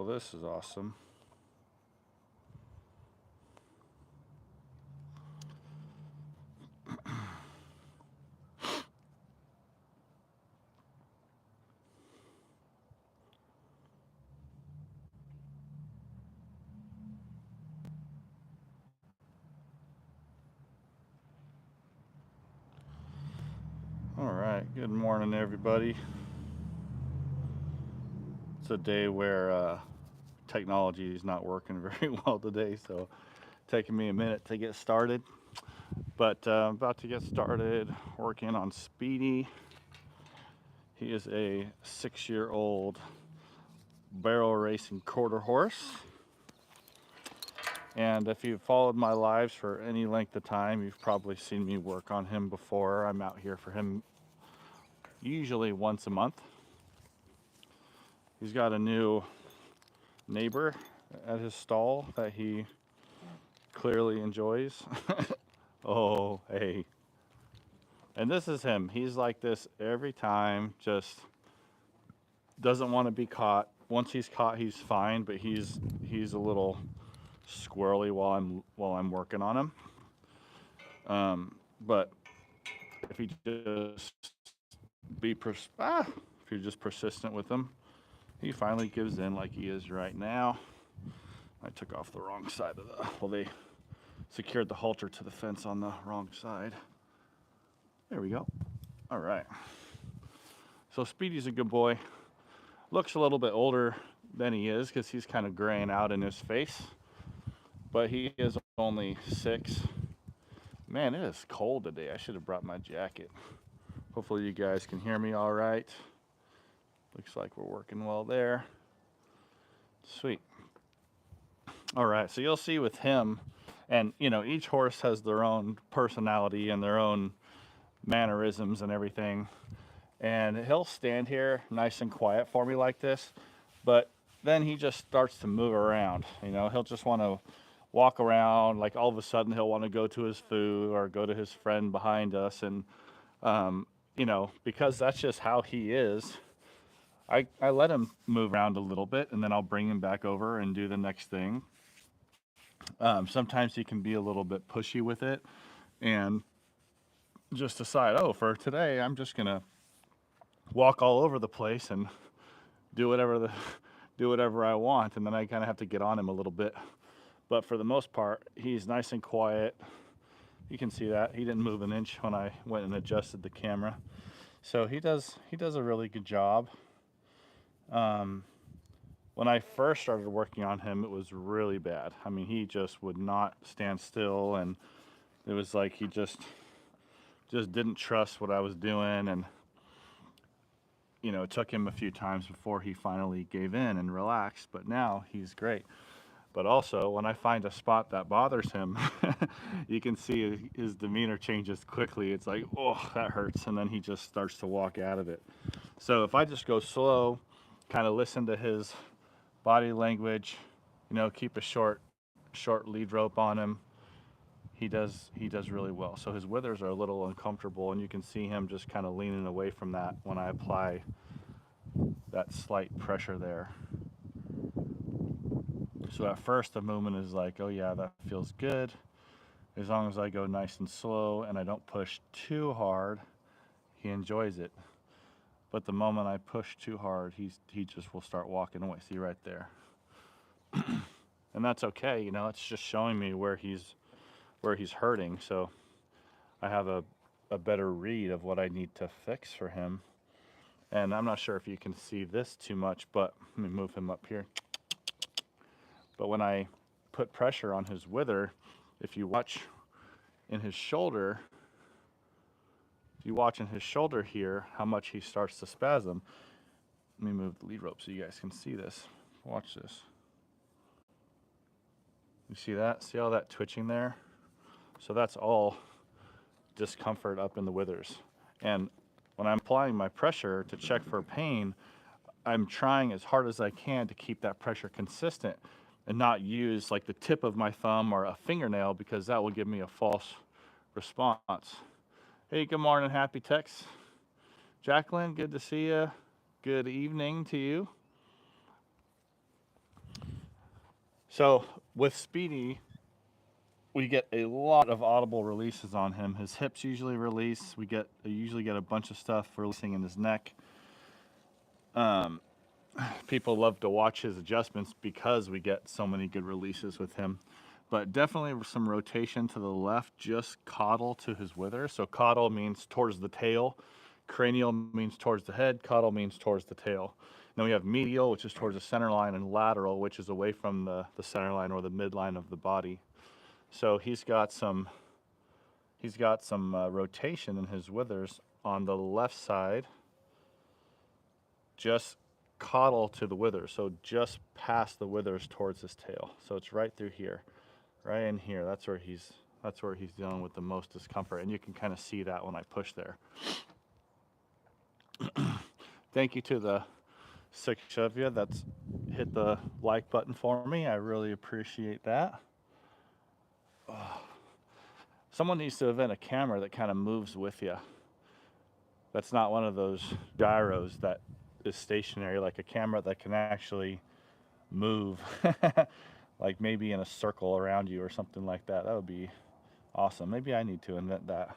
Well, this is awesome. All right, good morning, everybody. It's a day where technology is not working very well today, so taking me a minute to get started. But I'm about to get started working on Speedy. He is a 6-year-old barrel racing quarter horse. And if you've followed my lives for any length of time, you've probably seen me work on him before. I'm out here for him usually once a month. He's got a new neighbor at his stall that he clearly enjoys. Oh, hey. And this is him. He's like this every time, just doesn't want to be caught. Once he's caught, he's fine, but he's a little squirrely while I'm working on him. But if he just if you're just persistent with him, he finally gives in like he is right now. I took off the wrong side of the, well, they secured the halter to the fence on the wrong side. There we go. All right. So Speedy's a good boy. Looks a little bit older than he is because he's kind of graying out in his face. But he is only 6. Man, it is cold today. I should have brought my jacket. Hopefully you guys can hear me all right. Looks like we're working well there. Sweet. All right, so you'll see with him, and you know, each horse has their own personality and their own mannerisms and everything. And he'll stand here nice and quiet for me like this, but then he just starts to move around. You know, he'll just want to walk around, like all of a sudden he'll want to go to his food or go to his friend behind us. And you know, because that's just how he is, I let him move around a little bit, and then I'll bring him back over and do the next thing. Sometimes he can be a little bit pushy with it and just decide, oh, for today I'm just gonna walk all over the place and do whatever I want, and then I kind of have to get on him a little bit. But for the most part, he's nice and quiet. You can see that he didn't move an inch when I went and adjusted the camera. So he does a really good job. When I first started working on him, it was really bad. I mean, he just would not stand still, and it was like he just didn't trust what I was doing. And you know, it took him a few times before he finally gave in and relaxed, but now he's great. But also, when I find a spot that bothers him, you can see his demeanor changes quickly. It's like, oh, that hurts, and then he just starts to walk out of it. So if I just go slow, kind of listen to his body language, you know, keep a short lead rope on him, he does really well. So his withers are a little uncomfortable, and you can see him just kind of leaning away from that when I apply that slight pressure there. So at first the movement is like, oh yeah, that feels good. As long as I go nice and slow and I don't push too hard, he enjoys it. But the moment I push too hard, he just will start walking away. See right there. And that's okay, you know, it's just showing me where he's hurting. So I have a better read of what I need to fix for him. And I'm not sure if you can see this too much, but let me move him up here. But when I put pressure on his wither, if you watch in his shoulder, here, how much he starts to spasm. Let me move the lead rope so you guys can see this. Watch this. You see that? See all that twitching there? So that's all discomfort up in the withers. And when I'm applying my pressure to check for pain, I'm trying as hard as I can to keep that pressure consistent and not use like the tip of my thumb or a fingernail, because that will give me a false response. Hey, good morning, Happy Tex. Jacqueline, good to see you. Good evening to you. So with Speedy, we get a lot of audible releases on him. His hips usually release. We usually get a bunch of stuff releasing in his neck. Um, People love to watch his adjustments because we get so many good releases with him. But definitely some rotation to the left, just caudal to his wither. So caudal means towards the tail, cranial means towards the head, caudal means towards the tail. Then we have medial, which is towards the center line, and lateral, which is away from the center line or the midline of the body. So he's got some rotation in his withers on the left side, just caudal to the withers, so just past the withers towards his tail. So it's right through here, right in here. That's where he's dealing with the most discomfort, and you can kind of see that when I push there. Thank you to the 6 of you that's hit the like button for me. I really appreciate that. Someone needs to invent a camera that kind of moves with you. That's not one of those gyros that is stationary, like a camera that can actually move, like maybe in a circle around you or something like that. That would be awesome. Maybe I need to invent that.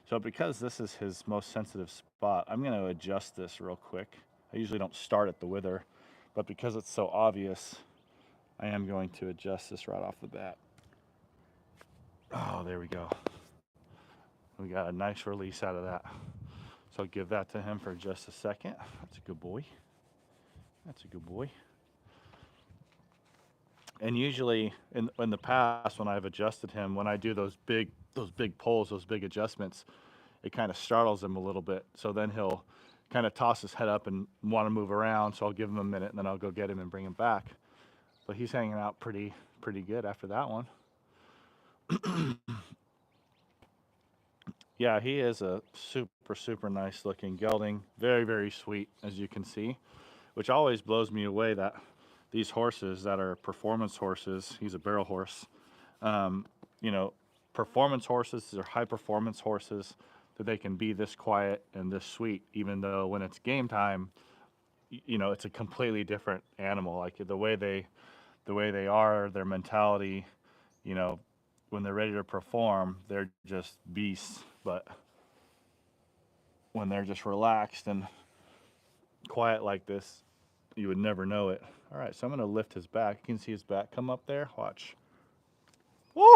So because this is his most sensitive spot, I'm going to adjust this real quick. I usually don't start at the wither, but because it's so obvious, I am going to adjust this right off the bat. Oh, there we go. We got a nice release out of that. So I'll give that to him for just a second. That's a good boy. That's a good boy. And usually in the past, when I've adjusted him, when I do those big pulls, those big adjustments, it kind of startles him a little bit. So then he'll kind of toss his head up and want to move around. So I'll give him a minute, and then I'll go get him and bring him back. But he's hanging out pretty good after that one. Yeah, he is a super nice looking gelding. Very sweet, as you can see, which always blows me away that these horses that are performance horses, he's a barrel horse, um, you know, performance horses are high performance horses, that they can be this quiet and this sweet, even though when it's game time, it's a completely different animal. Like the way they are, their mentality, you know, when they're ready to perform, they're just beasts. But when they're just relaxed and quiet like this, you would never know it. All right, so I'm going to lift his back. You can see his back come up there. Watch. Woo!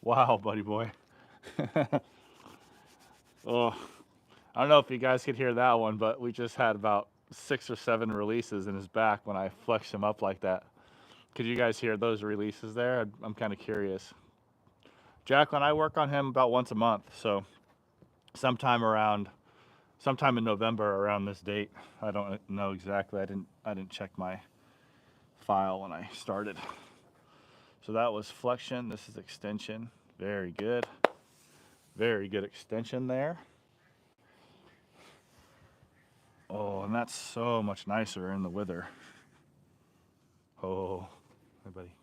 Wow, buddy boy. Oh, I don't know if you guys could hear that one, but we just had about 6 or 7 releases in his back when I flexed him up like that. Could you guys hear those releases there? I'm kind of curious. Jacqueline, I work on him about once a month, so sometime in November around this date. I don't know exactly. I didn't check my file when I started. So that was flexion. This is extension. Very good. Very good extension there. Oh, and that's so much nicer in the wither. Oh, hey buddy.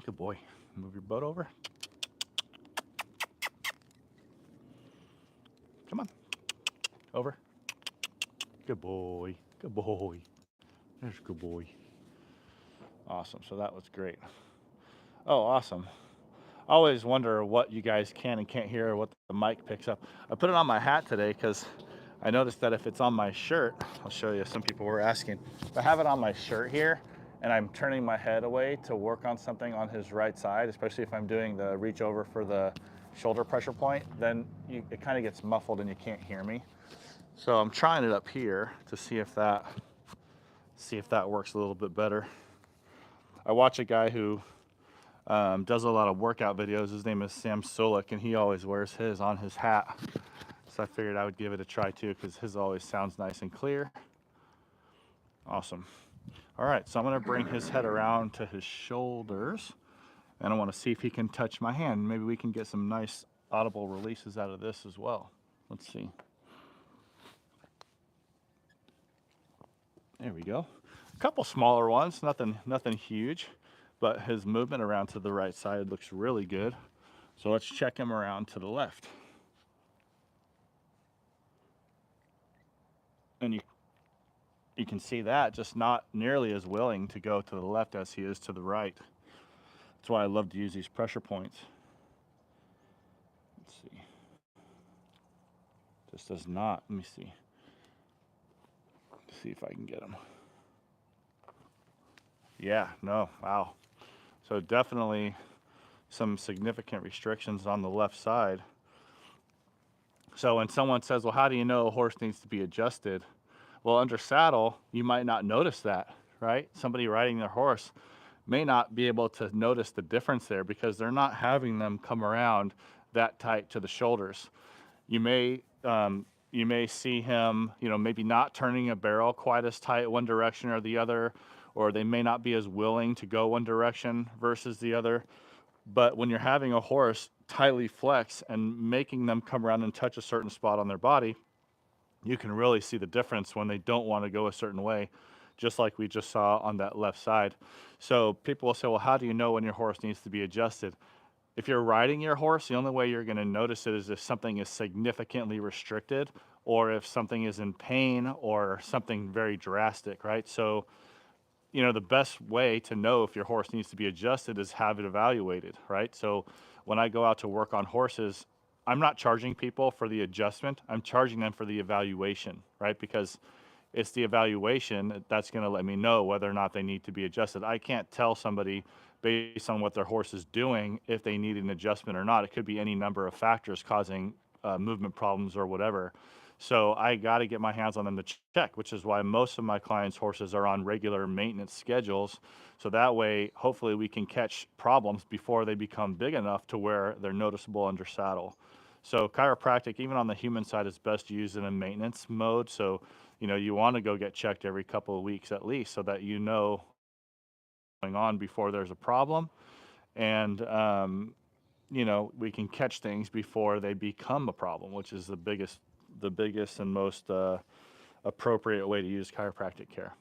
Good boy. Move your butt over. Come on. Over. Good boy. Good boy. There's a good boy. Awesome. So that was great. Oh, awesome. I always wonder what you guys can and can't hear, what the mic picks up. I put it on my hat today because I noticed that if it's on my shirt, I'll show you, some people were asking. If I have it on my shirt here and I'm turning my head away to work on something on his right side, especially if I'm doing the reach over for the shoulder pressure point, then it kind of gets muffled and you can't hear me. So I'm trying it up here to see if that works a little bit better. I watch a guy who does a lot of workout videos. His name is Sam Solik, and he always wears his on his hat. So I figured I would give it a try too, because his always sounds nice and clear. Awesome. All right, so I'm going to bring his head around to his shoulders, and I want to see if he can touch my hand. Maybe we can get some nice audible releases out of this as well. Let's see. There we go. A couple smaller ones, nothing huge, but his movement around to the right side looks really good. So let's check him around to the left. And you can see that, just not nearly as willing to go to the left as he is to the right. That's why I love to use these pressure points. Let's see. This does not. Let me see. See if I can get him. Yeah, no, wow. So definitely some significant restrictions on the left side. So when someone says, well, how do you know a horse needs to be adjusted? Well, under saddle, you might not notice that, right? Somebody riding their horse may not be able to notice the difference there because they're not having them come around that tight to the shoulders. You may see him, maybe not turning a barrel quite as tight one direction or the other, or they may not be as willing to go one direction versus the other. But when you're having a horse tightly flex and making them come around and touch a certain spot on their body, you can really see the difference when they don't want to go a certain way, just like we just saw on that left side. So people will say, well, how do you know when your horse needs to be adjusted? If you're riding your horse, the only way you're going to notice it is if something is significantly restricted or if something is in pain or something very drastic, right? So, the best way to know if your horse needs to be adjusted is have it evaluated, right? So when I go out to work on horses, I'm not charging people for the adjustment. I'm charging them for the evaluation, right? Because it's the evaluation that's going to let me know whether or not they need to be adjusted. I can't tell somebody based on what their horse is doing if they need an adjustment or not. It could be any number of factors causing movement problems or whatever. So I got to get my hands on them to check, which is why most of my clients' horses are on regular maintenance schedules. So that way, hopefully we can catch problems before they become big enough to where they're noticeable under saddle. So chiropractic, even on the human side, is best used in a maintenance mode. So, you want to go get checked every couple of weeks at least so that you know what's going on before there's a problem. And, we can catch things before they become a problem, which is the biggest and most appropriate way to use chiropractic care.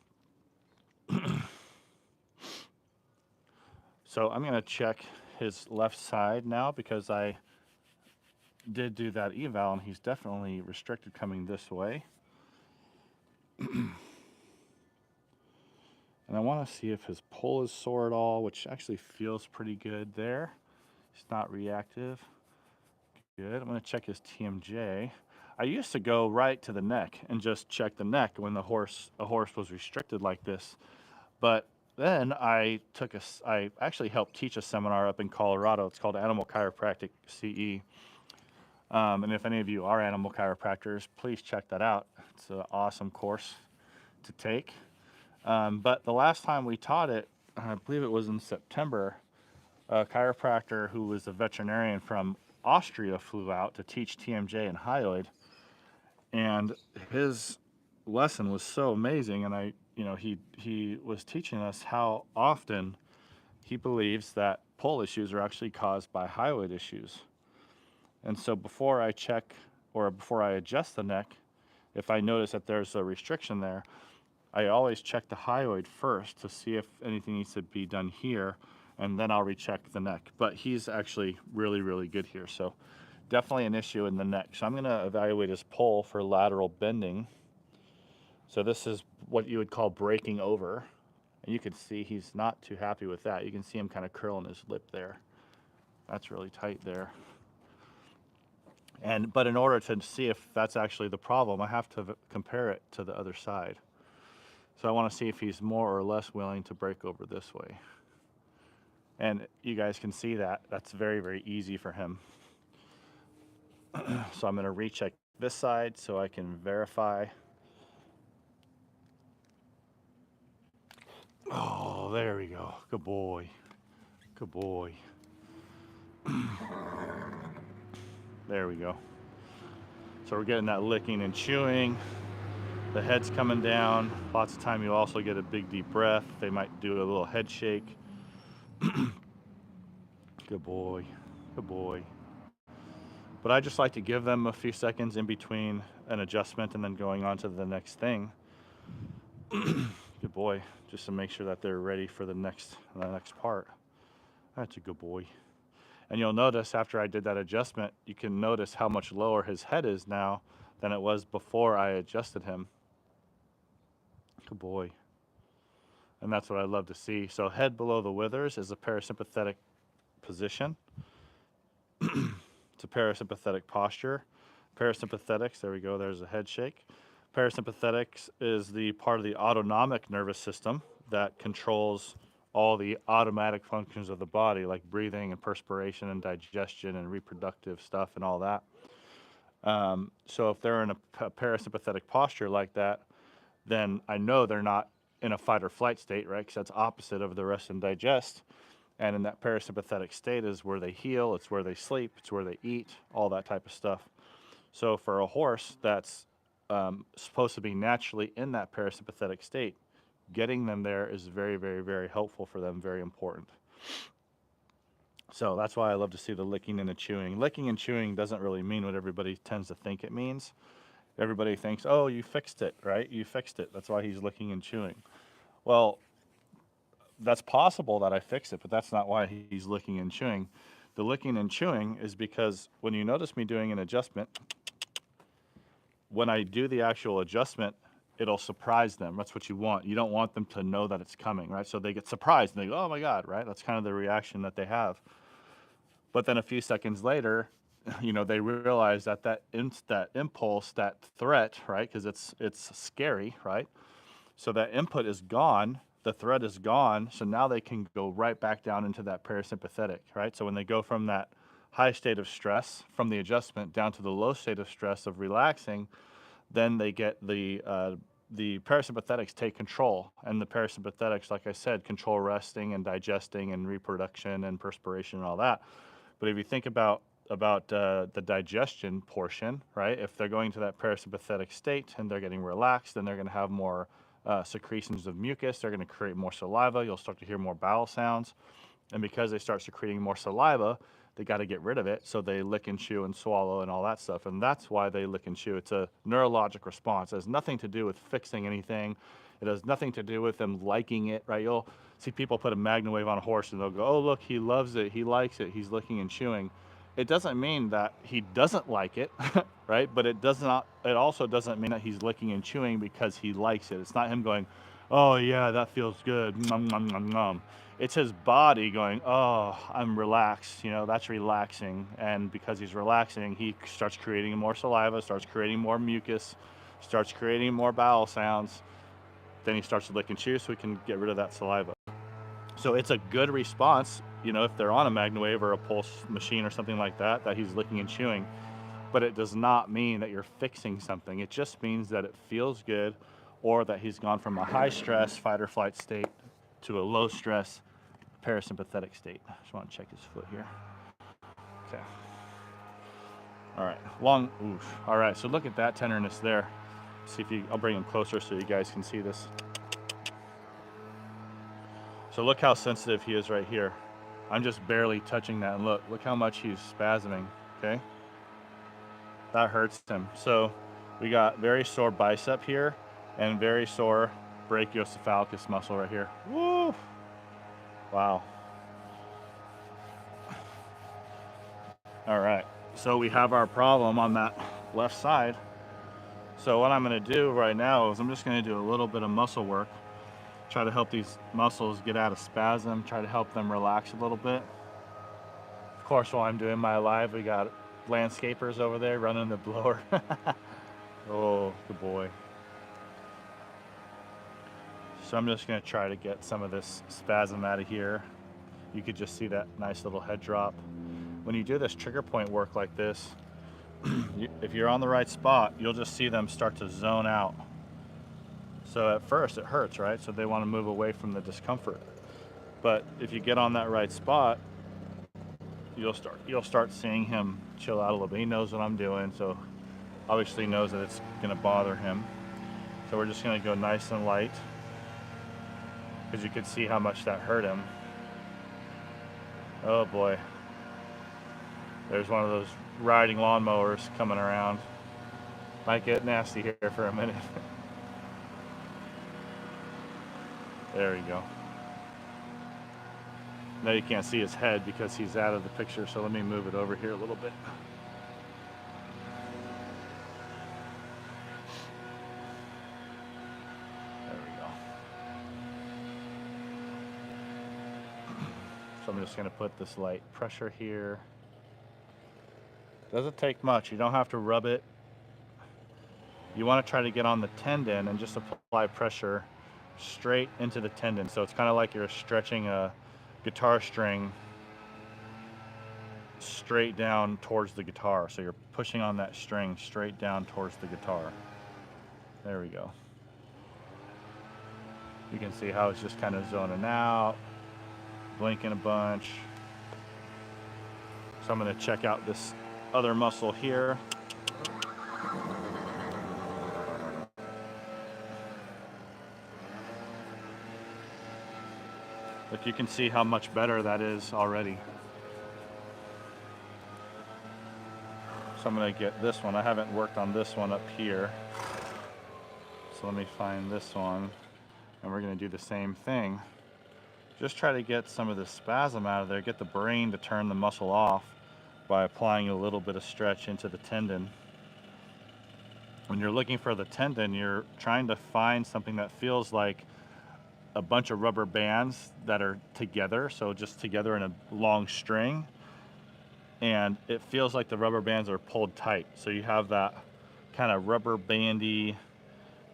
So I'm going to check his left side now because I did do that eval and he's definitely restricted coming this way. And I want to see if his pull is sore at all, which actually feels pretty good there. He's not reactive. Good. I'm going to check his TMJ. I used to go right to the neck and just check the neck when a horse was restricted like this. But then I actually helped teach a seminar up in Colorado. It's called Animal Chiropractic CE. And if any of you are animal chiropractors, please check that out. It's an awesome course to take. But the last time we taught it, I believe it was in September, a chiropractor who was a veterinarian from Austria flew out to teach TMJ and hyoid. And his lesson was so amazing. And he was teaching us how often he believes that pull issues are actually caused by hyoid issues. And so before I check or before I adjust the neck, if I notice that there's a restriction there, I always check the hyoid first to see if anything needs to be done here, and then I'll recheck the neck. But he's actually really, really good here. So definitely an issue in the neck. So I'm going to evaluate his pull for lateral bending. So this is what you would call breaking over. And you can see he's not too happy with that. You can see him kind of curling his lip there. That's really tight there. But in order to see if that's actually the problem, I have to compare it to the other side. So I want to see if he's more or less willing to break over this way. And you guys can see that. That's very, very easy for him. So I'm going to recheck this side so I can verify. Oh, there we go. Good boy. Good boy. There we go. So we're getting that licking and chewing. The head's coming down. Lots of time you also get a big deep breath. They might do a little head shake. Good boy. Good boy. But I just like to give them a few seconds in between an adjustment and then going on to the next thing. Good boy. Just to make sure that they're ready for the next part. That's a good boy. And you'll notice after I did that adjustment, you can notice how much lower his head is now than it was before I adjusted him. Good boy. And that's what I love to see. So head below the withers is a parasympathetic position. It's a parasympathetic posture. Parasympathetics, there we go, there's a head shake. Parasympathetics is the part of the autonomic nervous system that controls all the automatic functions of the body, like breathing and perspiration and digestion and reproductive stuff and all that. So if they're in a parasympathetic posture like that, then I know they're not in a fight or flight state, right? Because that's opposite of the rest and digest. And in that parasympathetic state is where they heal, it's where they sleep, it's where they eat, all that type of stuff. So for a horse that's supposed to be naturally in that parasympathetic state, getting them there is very, very, very helpful for them, very important. So that's why I love to see the licking and the chewing. Licking and chewing doesn't really mean what everybody tends to think it means. Everybody thinks, oh, you fixed it, right? You fixed it. That's why he's licking and chewing. Well, that's possible that I fixed it, but that's not why he's licking and chewing. The licking and chewing is because when you notice me doing an adjustment, when I do the actual adjustment, it'll surprise them. That's what you want. You don't want them to know that it's coming, right? So they get surprised and they go, oh my God, right? That's kind of the reaction that they have. But then a few seconds later, you know, they realize that that impulse, that threat, right? Because it's scary, right? So that input is gone, the threat is gone, so now they can go right back down into that parasympathetic, right? So when they go from that high state of stress from the adjustment down to the low state of stress of relaxing, then they get the parasympathetics take control, and the parasympathetics, like I said, control resting and digesting and reproduction and perspiration and all that. But if you think about the digestion portion, right? If they're going to that parasympathetic state and they're getting relaxed, then they're going to have more secretions of mucus. They're going to create more saliva. You'll start to hear more bowel sounds. And because they start secreting more saliva, they got to get rid of it. So they lick and chew and swallow and all that stuff. And that's why they lick and chew. It's a neurologic response. It has nothing to do with fixing anything. It has nothing to do with them liking it, right? You'll see people put a Magnum Wave on a horse and they'll go, oh, look, he loves it. He likes it. He's licking and chewing. It doesn't mean that he doesn't like it, right? But it does not. It also doesn't mean that he's licking and chewing because he likes it. It's not him going, oh yeah, that feels good. Nom, nom, nom, nom. It's his body going, oh, I'm relaxed. You know, that's relaxing. And because he's relaxing, he starts creating more saliva, starts creating more mucus, starts creating more bowel sounds. Then he starts to lick and chew so he can get rid of that saliva. So it's a good response, you know, if they're on a Magnum Wave or a pulse machine or something like that, that he's licking and chewing. But it does not mean that you're fixing something. It just means that it feels good, or that he's gone from a high stress fight or flight state to a low stress parasympathetic state. I just want to check his foot here. Okay. All right. Long. Oof. All right. So look at that tenderness there. See if you. I'll bring him closer so you guys can see this. So look how sensitive he is right here. I'm just barely touching that, and look how much he's spasming. Okay. That hurts him. So we got very sore bicep here and very sore brachiocephalicus muscle right here. Woo! Wow. All right. So we have our problem on that left side. So what I'm going to do right now is I'm just going to do a little bit of muscle work. Try to help these muscles get out of spasm. Try to help them relax a little bit. Of course, while I'm doing my live, we got landscapers over there running the blower. Oh, good boy. So I'm just going to try to get some of this spasm out of here. You could just see that nice little head drop. When you do this trigger point work like this, if you're on the right spot, you'll just see them start to zone out. So at first it hurts, right? So they want to move away from the discomfort. But if you get on that right spot, you'll start seeing him chill out a little bit. He knows what I'm doing, so obviously knows that it's going to bother him. So we're just going to go nice and light, because you can see how much that hurt him. Oh boy. There's one of those riding lawnmowers coming around. Might get nasty here for a minute. There we go. Now you can't see his head because he's out of the picture, so let me move it over here a little bit. There we So I'm just going to put this light pressure here. Doesn't take much. You don't have to rub it. You want to try to get on the tendon and just apply pressure straight into the tendon. So it's kind of like you're stretching a guitar string straight down towards the guitar. So you're pushing on that string straight down towards the guitar. There we go. You can see how it's just kind of zoning out, blinking a bunch. So I'm going to check out this other muscle here. But you can see how much better that is already. So I'm going to get this one. I haven't worked on this one up here. So let me find this one. And we're going to do the same thing. Just try to get some of the spasm out of there. Get the brain to turn the muscle off by applying a little bit of stretch into the tendon. When you're looking for the tendon, you're trying to find something that feels like a bunch of rubber bands that are together, so just together in a long string, and it feels like the rubber bands are pulled tight, so you have that kind of rubber bandy,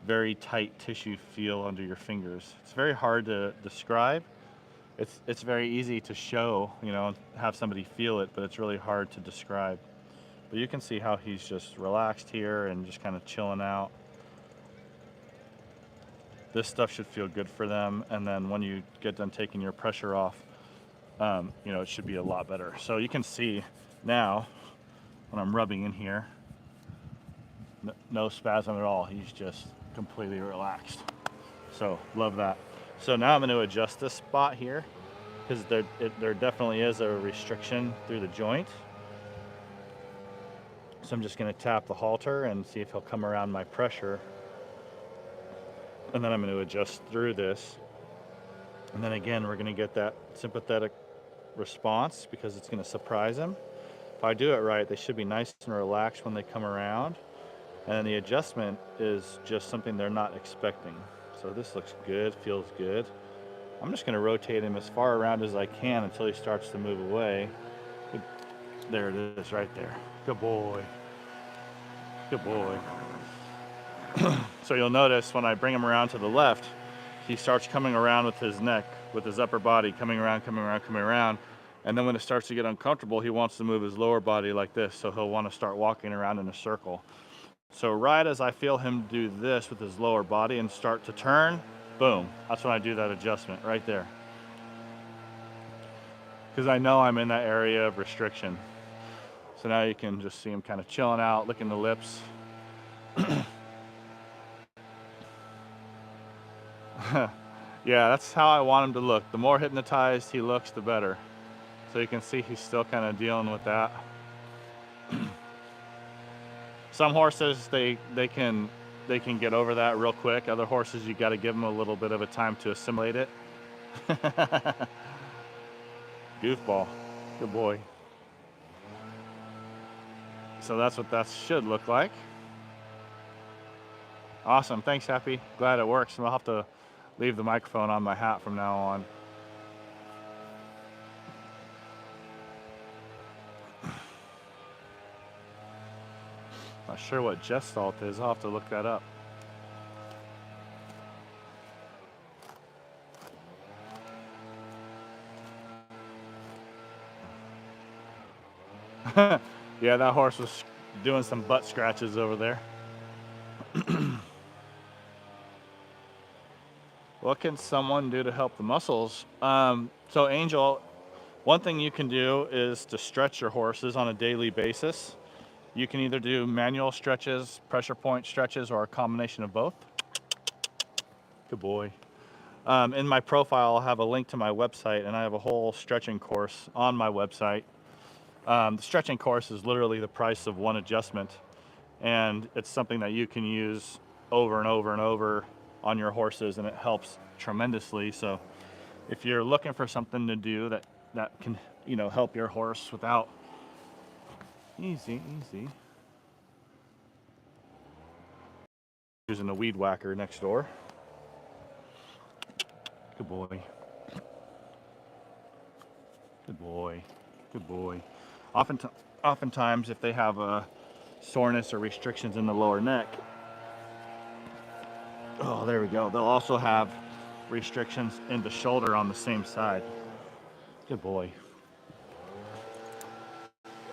very tight tissue feel under your fingers. It's very hard to describe. It's very easy to show, you know, and have somebody feel it, but it's really hard to describe. But you can see how he's just relaxed here and just kind of chilling out. This stuff should feel good for them, and then when you get done taking your pressure off, you know, it should be a lot better. So you can see now when I'm rubbing in here, no spasm at all. He's just completely relaxed. So love that. So now I'm going to adjust this spot here because there definitely is a restriction through the joint. So I'm just going to tap the halter and see if he'll come around my pressure. And then I'm going to adjust through this. And then again, we're going to get that sympathetic response because it's going to surprise him. If I do it right, they should be nice and relaxed when they come around. And then the adjustment is just something they're not expecting. So this looks good, feels good. I'm just going to rotate him as far around as I can until he starts to move away. There it is right there. Good boy. Good boy. So you'll notice when I bring him around to the left, he starts coming around with his neck, with his upper body, coming around. And then when it starts to get uncomfortable, he wants to move his lower body like this. So he'll want to start walking around in a circle. So right as I feel him do this with his lower body and start to turn, boom, that's when I do that adjustment right there. Because I know I'm in that area of restriction. So now you can just see him kind of chilling out, licking the lips. Yeah, that's how I want him to look. The more hypnotized he looks, the better. So you can see he's still kind of dealing with that. Some horses, they can get over that real quick. Other horses, you got to give them a little bit of a time to assimilate it. Goofball. Good boy. So that's what that should look like. Awesome. Thanks, Happy. Glad it works. I'll have to leave the microphone on my hat from now on. Not sure what gestalt is. I'll have to look that up. Yeah, that horse was doing some butt scratches over there. What can someone do to help the muscles? So Angel, one thing you can do is to stretch your horses on a daily basis. You can either do manual stretches, pressure point stretches, or a combination of both. Good boy. In my profile, I'll have a link to my website, and I have a whole stretching course on my website. The stretching course is literally the price of one adjustment, and it's something that you can use over and over and over on your horses, and it helps tremendously. So if you're looking for something to do that can, you know, help your horse without easy using a weed whacker next door. Good boy. Good boy. Good boy. Oftentimes, if they have a soreness or restrictions in the lower neck, oh, there we go. They'll also have restrictions in the shoulder on the same side. Good boy.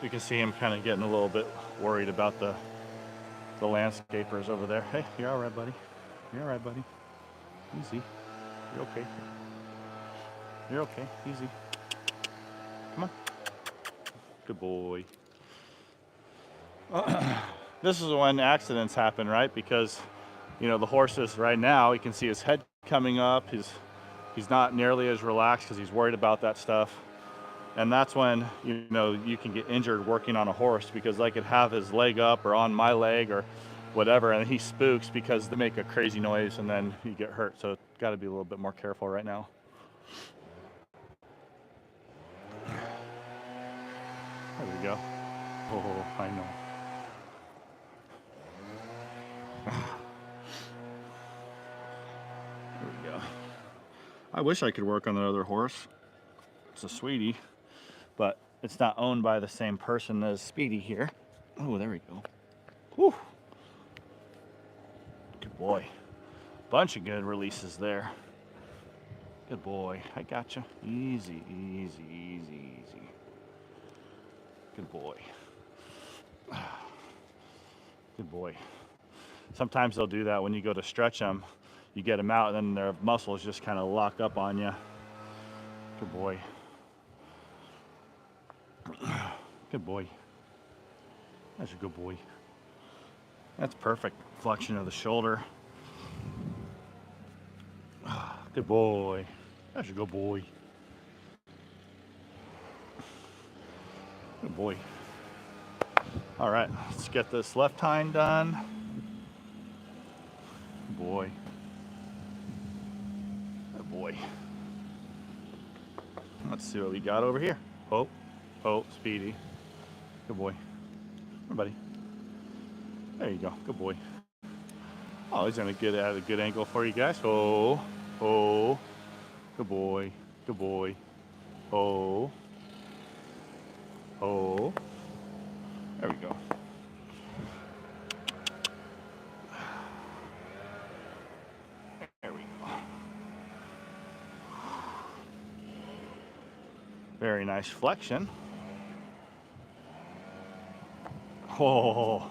You can see him kind of getting a little bit worried about the landscapers over there. Hey, you're all right, buddy. You're all right, buddy. Easy. You're okay. You're okay. Easy. Come on. Good boy. This is when accidents happen, right? Because, you know, the horses right now, you can see his head coming up. He's not nearly as relaxed because he's worried about that stuff. And that's when, you know, you can get injured working on a horse, because I could have his leg up or on my leg or whatever, and he spooks because they make a crazy noise and then you get hurt. So got to be a little bit more careful right now. There we go. Oh, I know. There we go. I wish I could work on the other horse. It's a Speedy, but it's not owned by the same person as Speedy here. Oh, there we go. Whew. Good boy. Bunch of good releases there. Good boy. I gotcha. Easy, easy, easy, easy. Good boy. Good boy. Sometimes they'll do that when you go to stretch them. You get them out and then their muscles just kind of lock up on you. Good boy. Good boy. That's a good boy. That's perfect flexion of the shoulder. Good boy. That's a good boy. Good boy. All right, let's get this left hind done. Good boy. Good boy. Let's see what we got over here. Oh, Speedy. Good boy. Here, buddy. There you go. Good boy. Oh, he's gonna get at a good angle for you guys. Oh. Good boy. Good boy. Oh. There we go. There we go. Very nice flexion. Oh.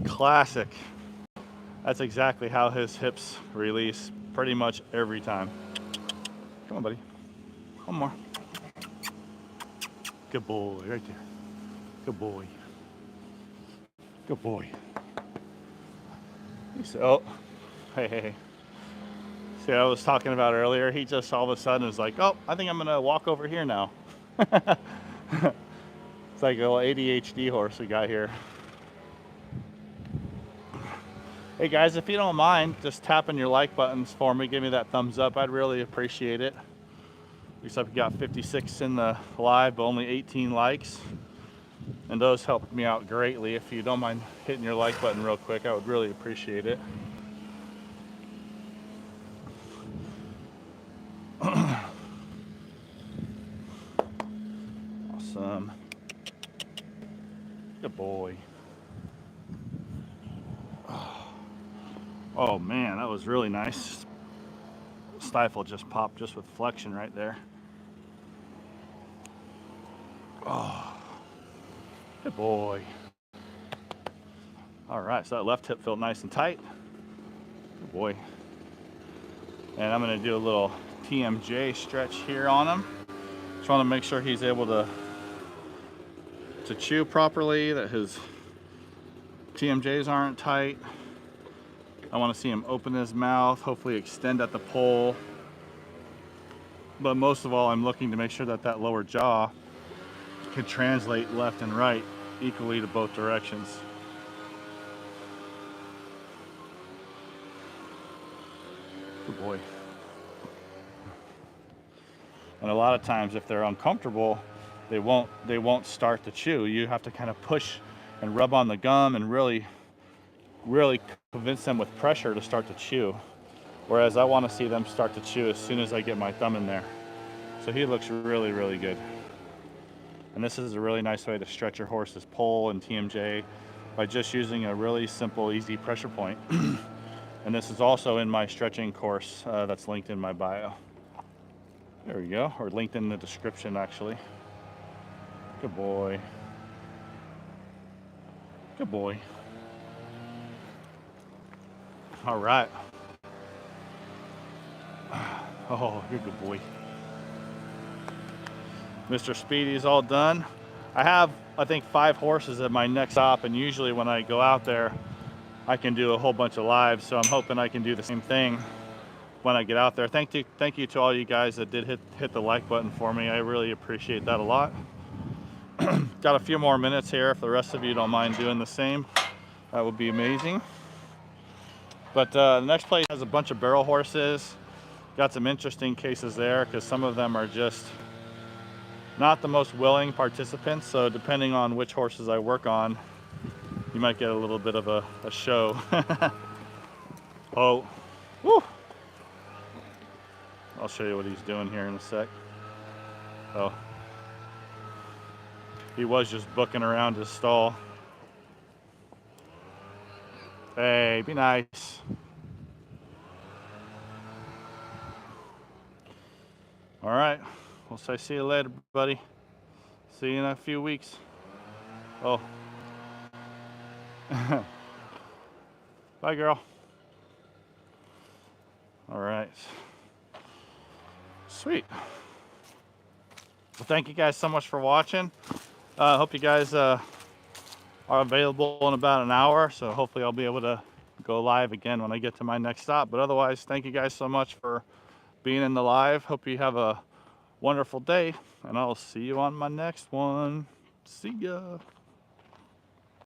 Classic. That's exactly how his hips release pretty much every time. Come on, buddy. One more. Good boy, right there. Good boy. Good boy. Oh, hey. See what I was talking about earlier? He just all of a sudden was like, oh, I think I'm gonna walk over here now. It's like a little ADHD horse we got here. Hey guys, if you don't mind just tapping your like buttons for me, give me that thumbs up. I'd really appreciate it. Looks like we got 56 in the live, but only 18 likes. And those helped me out greatly. If you don't mind hitting your like button real quick, I would really appreciate it. Awesome. Good boy. Oh man, that was really nice. Stifle just popped just with flexion right there. Oh, good boy. All right, so that left hip felt nice and tight. Good boy. And I'm gonna do a little TMJ stretch here on him. Just wanna make sure he's able to chew properly, that his TMJs aren't tight. I want to see him open his mouth, hopefully extend at the pole. But most of all, I'm looking to make sure that that lower jaw can translate left and right equally to both directions. Good boy. And a lot of times if they're uncomfortable, they won't start to chew. You have to kind of push and rub on the gum and really convince them with pressure to start to chew. Whereas I want to see them start to chew as soon as I get my thumb in there. So he looks really, really good. And this is a really nice way to stretch your horse's pole and TMJ by just using a really simple, easy pressure point. And this is also in my stretching course that's linked in my bio. There we go, or linked in the description actually. Good boy. Good boy. All right. Oh, you're a good boy. Mr. Speedy's all done. I have, I think, 5 horses at my next stop, and usually when I go out there, I can do a whole bunch of lives, so I'm hoping I can do the same thing when I get out there. Thank you to all you guys that did hit the like button for me. I really appreciate that a lot. Got a few more minutes here. If the rest of you don't mind doing the same, that would be amazing. But the next place has a bunch of barrel horses. Got some interesting cases there because some of them are just not the most willing participants. So depending on which horses I work on, you might get a little bit of a show. Oh, woo! I'll show you what he's doing here in a sec. Oh, he was just booking around his stall. Hey, be nice. All right, we'll say see you later, buddy. See you in a few weeks. Oh. Bye, girl. All right. Sweet. Well, thank you guys so much for watching. I hope you guys are available in about an hour, so hopefully I'll be able to go live again when I get to my next stop. But otherwise, thank you guys so much for being in the live. Hope you have a wonderful day, and I'll see you on my next one. See ya.